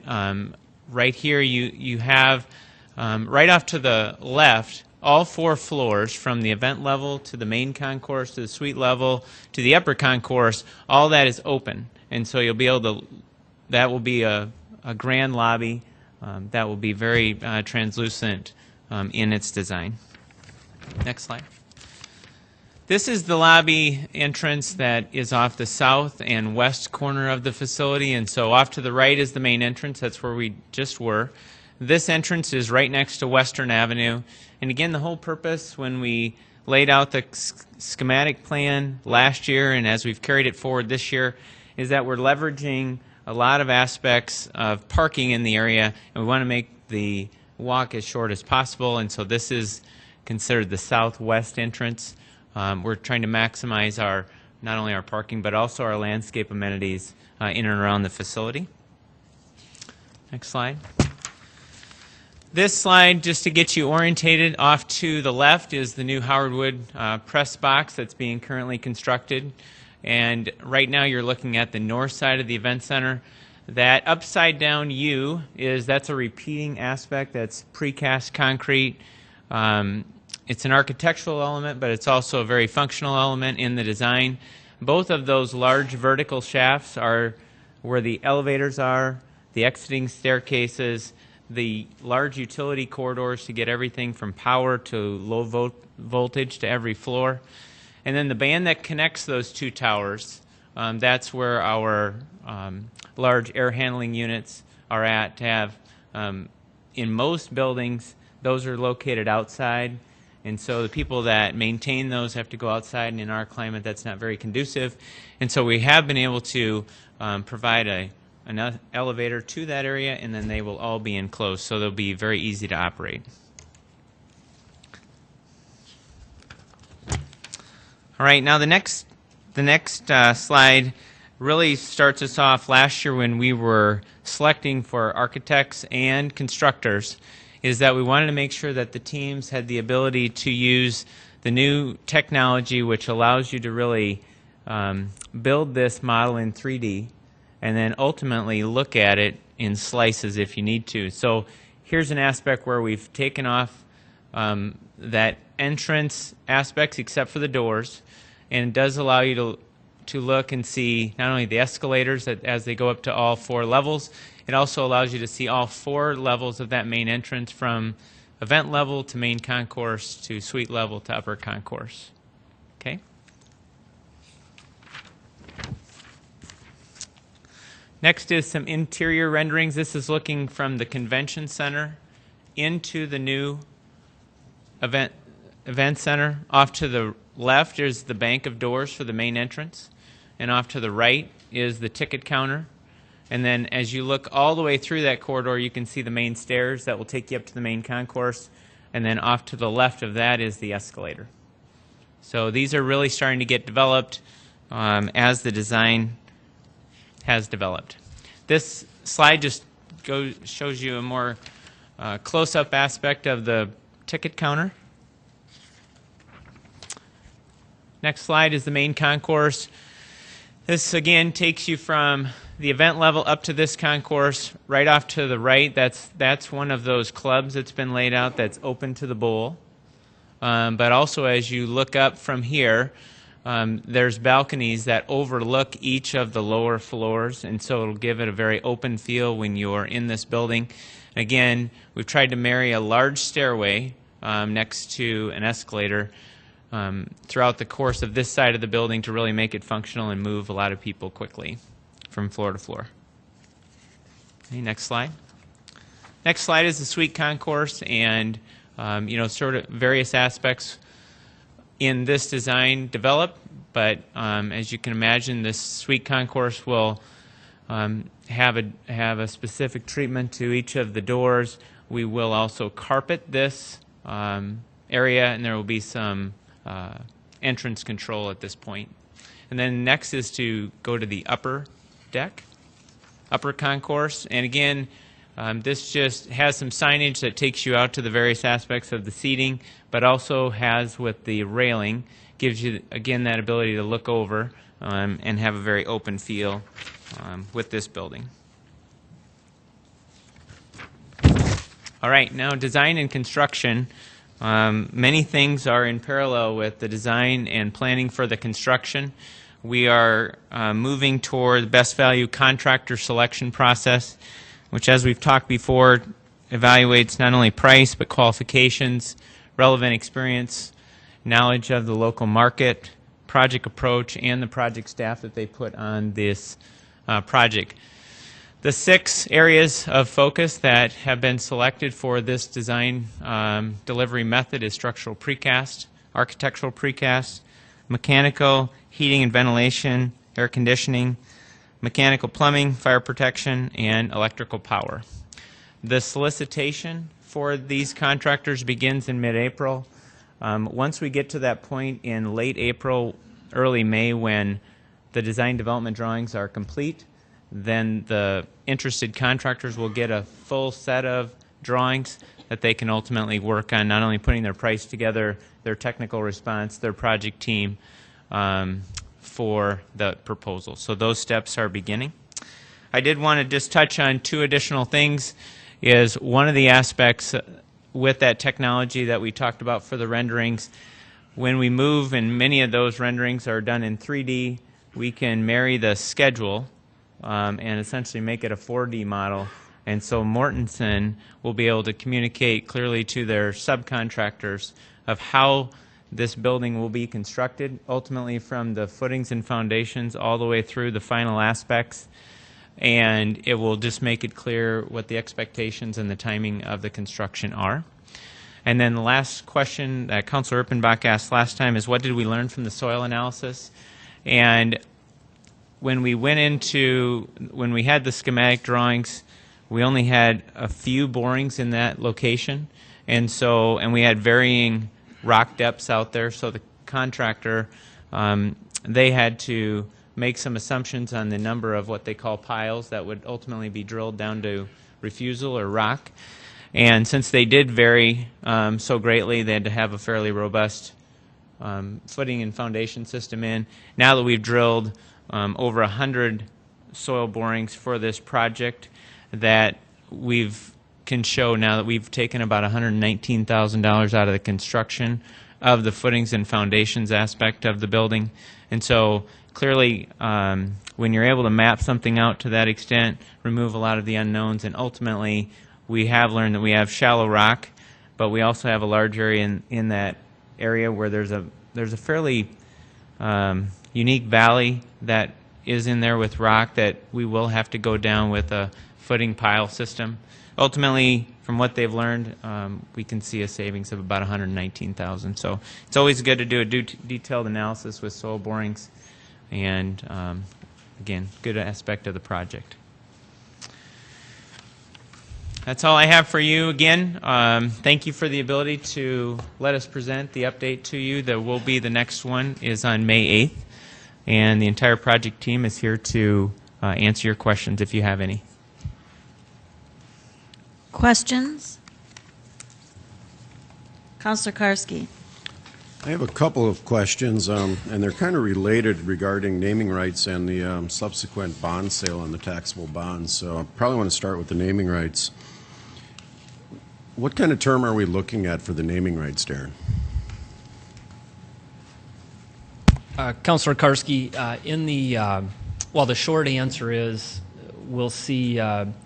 right here you have, right off to the left, all 4 floors from the event level to the main concourse to the suite level to the upper concourse, all that is open. And so you'll be able to, that will be a grand lobby that will be very translucent in its design. Next slide. This is the lobby entrance that is off the south and west corner of the facility, and so off to the right is the main entrance. That's where we just were. This entrance is right next to Western Avenue, and again, the whole purpose when we laid out the schematic plan last year and as we've carried it forward this year is that we're leveraging a lot of aspects of parking in the area, and we want to make the walk as short as possible, and so this is considered the southwest entrance. We're trying to maximize not only our parking but also our landscape amenities in and around the facility. Next slide. This slide, just to get you orientated, off to the left is the new Howard Wood press box that's being currently constructed. And right now you're looking at the north side of the event center. That upside down U that's a repeating aspect. That's precast concrete. It's an architectural element, but it's also a very functional element in the design. Both of those large vertical shafts are where the elevators are, the exiting staircases, the large utility corridors to get everything from power to low voltage to every floor. And then the band that connects those two towers, that's where our large air handling units are at to have, in most buildings, those are located outside. And so the people that maintain those have to go outside, and in our climate that's not very conducive. And so we have been able to provide an elevator to that area, and then they will all be enclosed, so they'll be very easy to operate. All right, now the next slide really starts us off last year when we were selecting for architects and constructors, is that we wanted to make sure that the teams had the ability to use the new technology which allows you to really build this model in 3D and then ultimately look at it in slices if you need to. So here's an aspect where we've taken off that entrance aspects except for the doors, and it does allow you to look and see not only the escalators as they go up to all 4 levels, it also allows you to see all 4 levels of that main entrance, from event level to main concourse to suite level to upper concourse. Okay? Next is some interior renderings. This is looking from the convention center into the new event center. Off to the left is the bank of doors for the main entrance, and off to the right is the ticket counter. And then as you look all the way through that corridor, you can see the main stairs that will take you up to the main concourse, and then off to the left of that is the escalator. So these are really starting to get developed as the design has developed. This slide just shows you a more close-up aspect of the ticket counter. Next slide is the main concourse. This again takes you from the event level up to this concourse. Right off to the right, that's one of those clubs that's been laid out that's open to the bowl. But also as you look up from here, there's balconies that overlook each of the lower floors, and so it'll give it a very open feel when you're in this building. Again, we've tried to marry a large stairway next to an escalator throughout the course of this side of the building to really make it functional and move a lot of people quickly from floor to floor. Okay, next slide. Next slide is the suite concourse, and sort of various aspects in this design develop, but as you can imagine, this suite concourse will have a specific treatment to each of the doors. We will also carpet this area, and there will be some entrance control at this point. And then next is to go to the upper deck, upper concourse, and again, this just has some signage that takes you out to the various aspects of the seating, but also has with the railing, gives you again that ability to look over and have a very open feel with this building. All right, now design and construction. Many things are in parallel with the design and planning for the construction. We are moving toward the best value contractor selection process, which, as we've talked before, evaluates not only price but qualifications, relevant experience, knowledge of the local market, project approach, and the project staff that they put on this project. The 6 areas of focus that have been selected for this design delivery method is structural precast, architectural precast, mechanical, heating and ventilation, air conditioning, mechanical plumbing, fire protection, and electrical power. The solicitation for these contractors begins in mid-April. Once we get to that point in late April, early May, when the design development drawings are complete, then the interested contractors will get a full set of drawings that they can ultimately work on, not only putting their price together, their technical response, their project team for the proposal. So those steps are beginning. I did want to just touch on 2 additional things. Is one of the aspects with that technology that we talked about for the renderings, when we move and many of those renderings are done in 3D, we can marry the schedule and essentially make it a 4D model. And so Mortensen will be able to communicate clearly to their subcontractors of how this building will be constructed, ultimately from the footings and foundations all the way through the final aspects. And it will just make it clear what the expectations and the timing of the construction are. And then the last question that Councilor Erpenbach asked last time is, what did we learn from the soil analysis? And when we had the schematic drawings, we only had a few borings in that location, and we had varying rock depths out there. So the contractor, they had to make some assumptions on the number of what they call piles that would ultimately be drilled down to refusal or rock. And since they did vary so greatly, they had to have a fairly robust footing and foundation system in. Now that we've drilled over 100 soil borings for this project, that can show now that we've taken about $119,000 out of the construction of the footings and foundations aspect of the building. And so clearly, when you're able to map something out to that extent, remove a lot of the unknowns, and ultimately we have learned that we have shallow rock, but we also have a large area in that area where there's a fairly unique valley that is in there with rock that we will have to go down with a footing pile system. Ultimately, from what they've learned, we can see a savings of about $119,000. So it's always good to do a detailed analysis with soil borings, and again, good aspect of the project. That's all I have for you. Again, thank you for the ability to let us present the update to you. The next one is on May 8th, and the entire project team is here to answer your questions if you have any. Questions? Councilor Karski. I have a couple of questions, and they're kind of related regarding naming rights and the subsequent bond sale on the taxable bonds. So I probably want to start with the naming rights. What kind of term are we looking at for the naming rights, Darren? Councilor Karski, the short answer is we'll see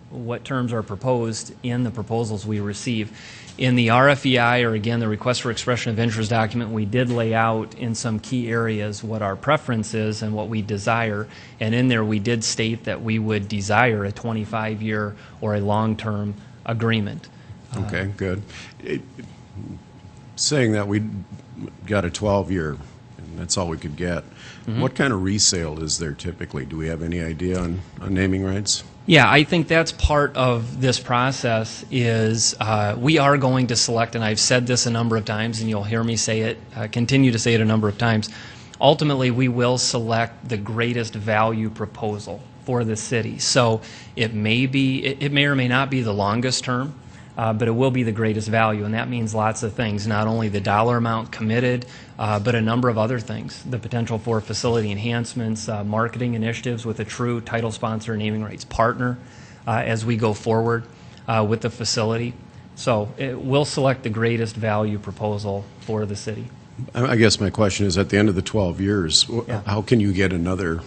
what terms are proposed in the proposals we receive. In the RFEI, or again, the Request for Expression of Interest document, we did lay out in some key areas what our preference is and what we desire. And in there, we did state that we would desire a 25-year or a long-term agreement. Okay, good. Saying that we got a 12-year, and that's all we could get, what kind of resale is there typically? Do we have any idea on naming rights? Yeah, I think that's part of this process is we are going to select, and I've said this a number of times, and you'll hear me say it, continue to say it a number of times. Ultimately, we will select the greatest value proposal for the city. So it may or may not be the longest term, but it will be the greatest value, and that means lots of things, not only the dollar amount committed, but a number of other things, the potential for facility enhancements, marketing initiatives with a true title sponsor naming rights partner as we go forward with the facility. So we'll select the greatest value proposal for the city. I guess my question is, at the end of the 12 years, how can you get another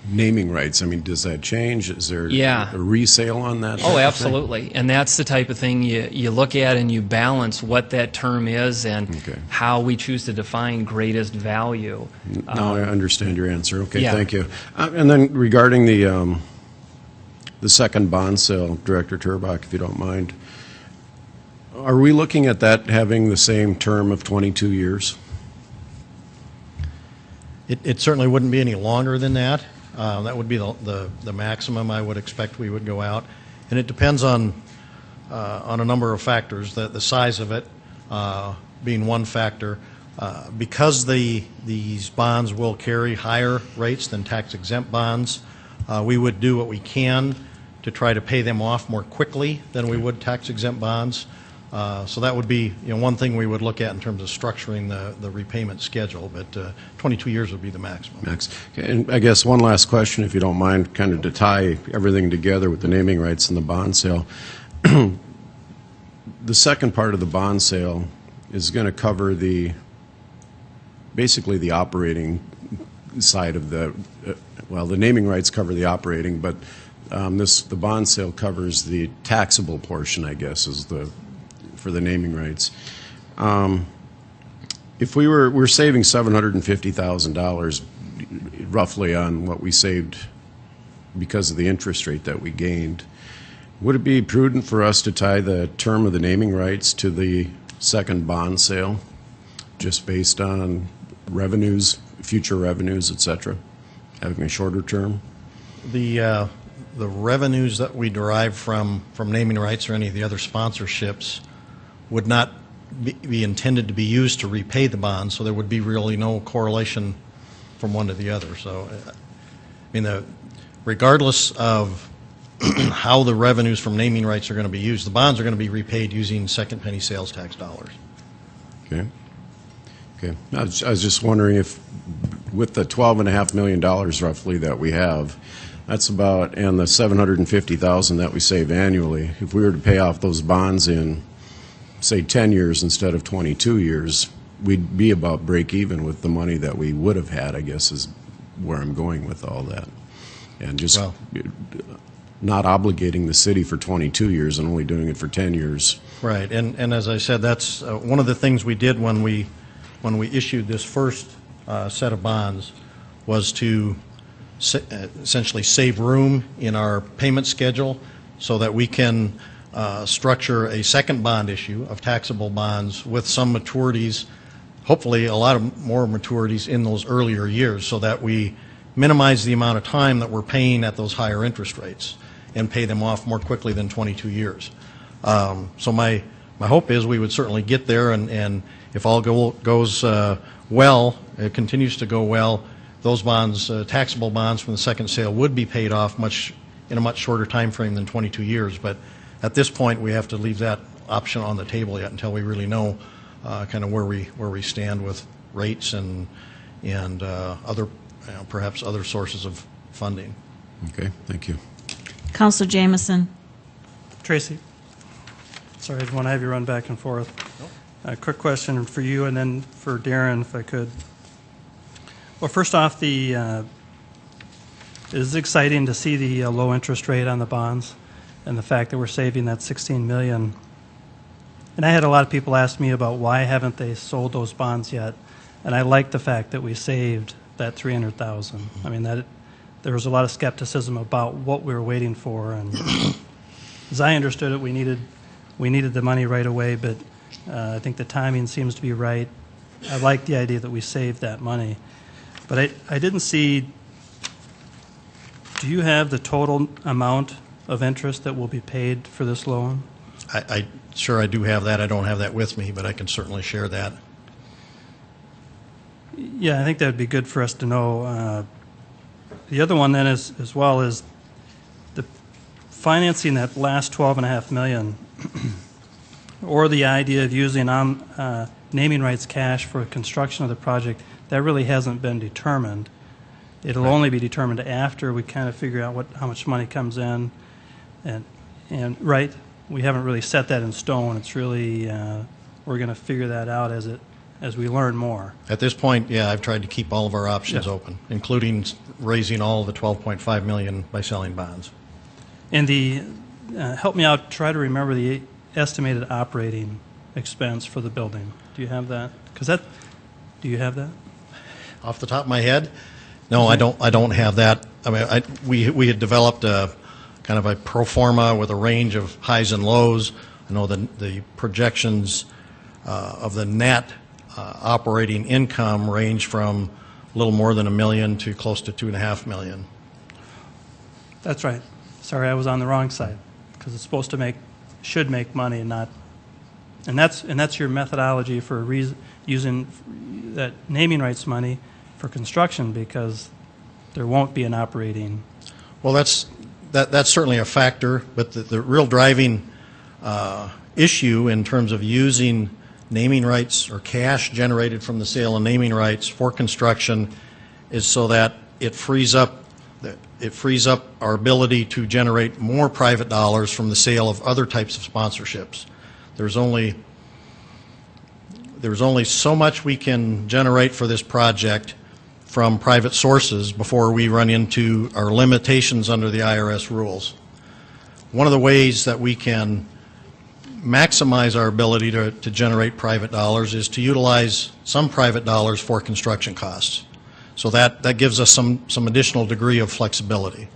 naming rights? I mean, does that change? Is there a resale on that? Oh, absolutely. And that's the type of thing you look at and you balance what that term is and how we choose to define greatest value. Now I understand your answer. Okay, thank you. And then regarding the second bond sale, Director Turbach, if you don't mind, are we looking at that having the same term of 22 years? It certainly wouldn't be any longer than that. That would be the maximum I would expect we would go out, and it depends on a number of factors. The size of it being one factor, because these bonds will carry higher rates than tax-exempt bonds. We would do what we can to try to pay them off more quickly than we would tax-exempt bonds. So that would be one thing we would look at in terms of structuring the repayment schedule, but 22 years would be the maximum. Max. Okay, and I guess one last question, if you don't mind, kind of to tie everything together with the naming rights and the bond sale. The second part of the bond sale is going to cover basically the operating side of the naming rights cover the operating, but the bond sale covers the taxable portion, I guess, for the naming rights. If we're saving $750,000 roughly on what we saved because of the interest rate that we gained, Would it be prudent for us to tie the term of the naming rights to the second bond sale, just based on revenues, future revenues, et cetera, having a shorter term? The revenues that we derive from naming rights or any of the other sponsorships would not be intended to be used to repay the bond, so there would be really no correlation from one to the other. So, I mean, regardless of how the revenues from naming rights are going to be used, the bonds are going to be repaid using second penny sales tax dollars. Okay. Okay. I was just wondering if, with the $12.5 million roughly that we have, that's about, and the $750,000 that we save annually, if we were to pay off those bonds in, say, 10 years instead of 22 years, we'd be about break even with the money that we would have had, I guess, is where I'm going with all that. And just not obligating the city for 22 years and only doing it for 10 years. Right, and as I said, that's one of the things we did when we issued this first set of bonds was to essentially save room in our payment schedule so that we can structure a second bond issue of taxable bonds with some maturities, hopefully a lot of more maturities in those earlier years, so that we minimize the amount of time that we're paying at those higher interest rates and pay them off more quickly than 22 years. So my hope is we would certainly get there, and if all goes well, it continues to go well, those bonds, taxable bonds from the second sale, would be paid off in a much shorter time frame than 22 years. But at this point, we have to leave that option on the table yet until we really know kind of where we stand with rates and other perhaps other sources of funding. Okay, thank you. Councilor Jameson. Tracy. Sorry, I didn't want to have you run back and forth. Nope. A quick question for you and then for Darren, if I could. Well, first off, it is exciting to see the low interest rate on the bonds and the fact that we're saving that $16 million. And I had a lot of people ask me about why haven't they sold those bonds yet, and I like the fact that we saved that $300,000. I mean, there was a lot of skepticism about what we were waiting for, and as I understood it, we needed the money right away, but I think the timing seems to be right. I like the idea that we saved that money. But I didn't see, do you have the total amount of interest that will be paid for this loan? Sure, I do have that. I don't have that with me, but I can certainly share that. Yeah, I think that would be good for us to know. The other one then is, as well, is the financing that last $12.5 million, or the idea of using naming rights cash for construction of the project. That really hasn't been determined. It'll only be determined after we kind of figure out how much money comes in, and right, we haven't really set that in stone. It's really we're going to figure that out as we learn more. At this point, yeah, I've tried to keep all of our options open, including raising all of the $12.5 million by selling bonds. And help me out. Try to remember the estimated operating expense for the building. Do you have that? Do you have that? Off the top of my head, no, I don't have that. I mean, we had developed a kind of a pro forma with a range of highs and lows. I know the projections of the net operating income range from a little more than $1 million to close to $2.5 million. That's right. Sorry, I was on the wrong side, because it's supposed to should make money and not. And that's your methodology for using that naming rights money for construction, because there won't be an operating. Well, that's certainly a factor, but the real driving issue in terms of using naming rights or cash generated from the sale of naming rights for construction is so that it frees up our ability to generate more private dollars from the sale of other types of sponsorships. There's only so much we can generate for this project from private sources before we run into our limitations under the IRS rules. One of the ways that we can maximize our ability to generate private dollars is to utilize some private dollars for construction costs. So that gives us some additional degree of flexibility,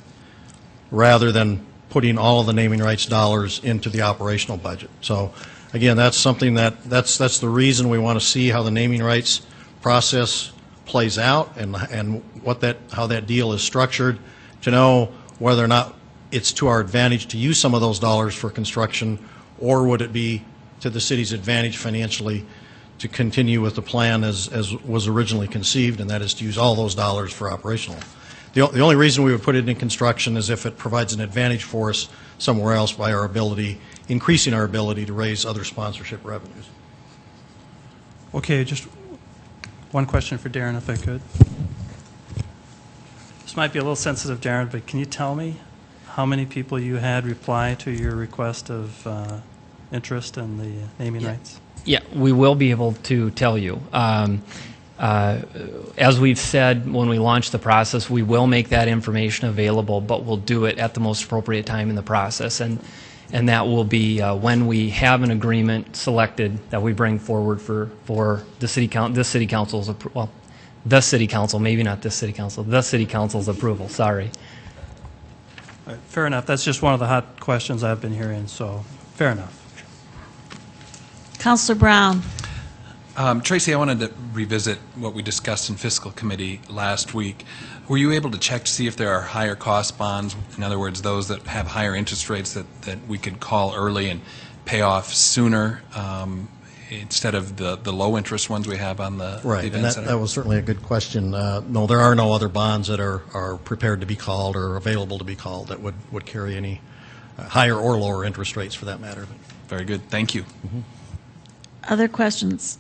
rather than putting all of the naming rights dollars into the operational budget. So again, that's something that's the reason we want to see how the naming rights process plays out and how that deal is structured, to know whether or not it's to our advantage to use some of those dollars for construction, or would it be to the city's advantage financially to continue with the plan as was originally conceived, and that is to use all those dollars for operational. The only reason we would put it in construction is if it provides an advantage for us somewhere else by increasing our ability to raise other sponsorship revenues. Okay, just one question for Darren, if I could. This might be a little sensitive, Darren, but can you tell me how many people you had reply to your request of interest in the naming rights? Yeah, we will be able to tell you. As we've said when we launched the process, we will make that information available, but we'll do it at the most appropriate time in the process. And that will be when we have an agreement selected that we bring forward for the city council's approval. The city council, maybe not this city council, the city council's approval, sorry. All right, fair enough. That's just one of the hot questions I've been hearing, so fair enough. Councilor Brown. Tracy, I wanted to revisit what we discussed in Fiscal Committee last week. Were you able to check to see if there are higher cost bonds, in other words, those that have higher interest rates that we could call early and pay off sooner instead of the low interest ones we have on the right, event center? And that was certainly a good question. No, there are no other bonds that are prepared to be called or available to be called that would carry any higher or lower interest rates for that matter. Very good. Thank you. Mm-hmm. Other questions?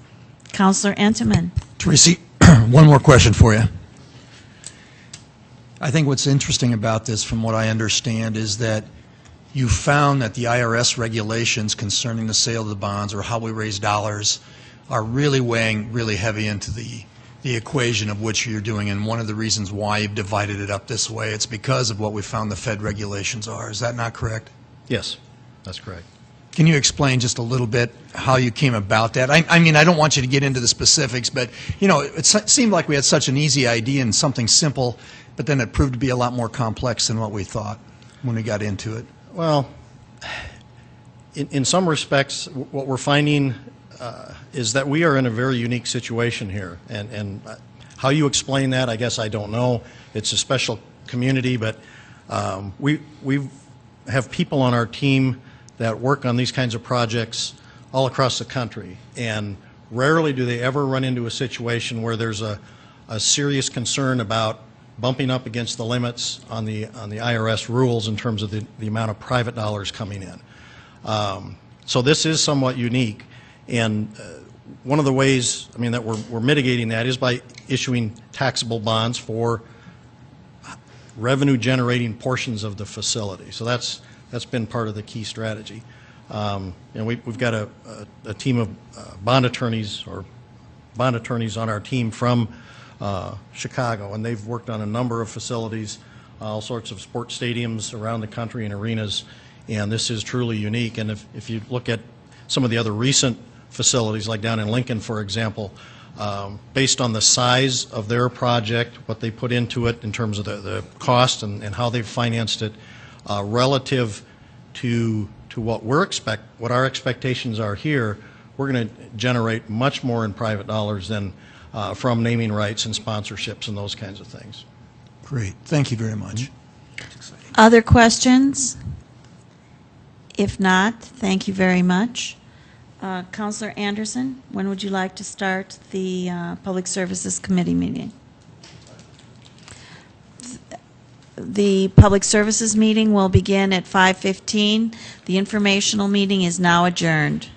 Councilor Entenmann. Tracy, one more question for you. I think what's interesting about this, from what I understand, is that you found that the IRS regulations concerning the sale of the bonds or how we raise dollars are really weighing really heavy into the equation of what you're doing, and one of the reasons why you've divided it up this way, it's because of what we found the Fed regulations are. Is that not correct? Yes, that's correct. Can you explain just a little bit how you came about that? I mean, I don't want you to get into the specifics, but, you know, it seemed like we had such an easy idea and something simple, but then it proved to be a lot more complex than what we thought when we got into it. Well, in some respects, what we're finding is that we are in a very unique situation here. And how you explain that, I guess I don't know. It's a special community, but we have people on our team that work on these kinds of projects all across the country, and rarely do they ever run into a situation where there's a serious concern about bumping up against the limits on the IRS rules in terms of the amount of private dollars coming in. So this is somewhat unique, and one of the ways, I mean, that we're mitigating that is by issuing taxable bonds for revenue-generating portions of the facility. So that's been part of the key strategy. And we've got a team of bond attorneys on our team from Chicago, and they've worked on a number of facilities, all sorts of sports stadiums around the country and arenas, and this is truly unique. And if you look at some of the other recent facilities, like down in Lincoln, for example, based on the size of their project, what they put into it in terms of the cost and how they've financed it, relative to what our expectations are here, we're going to generate much more in private dollars than from naming rights and sponsorships and those kinds of things. Great. Thank you very much. Other questions? If not, thank you very much. Councilor Anderson, when would you like to start the Public Services Committee meeting? The Public Services meeting will begin at 5:15. The informational meeting is now adjourned.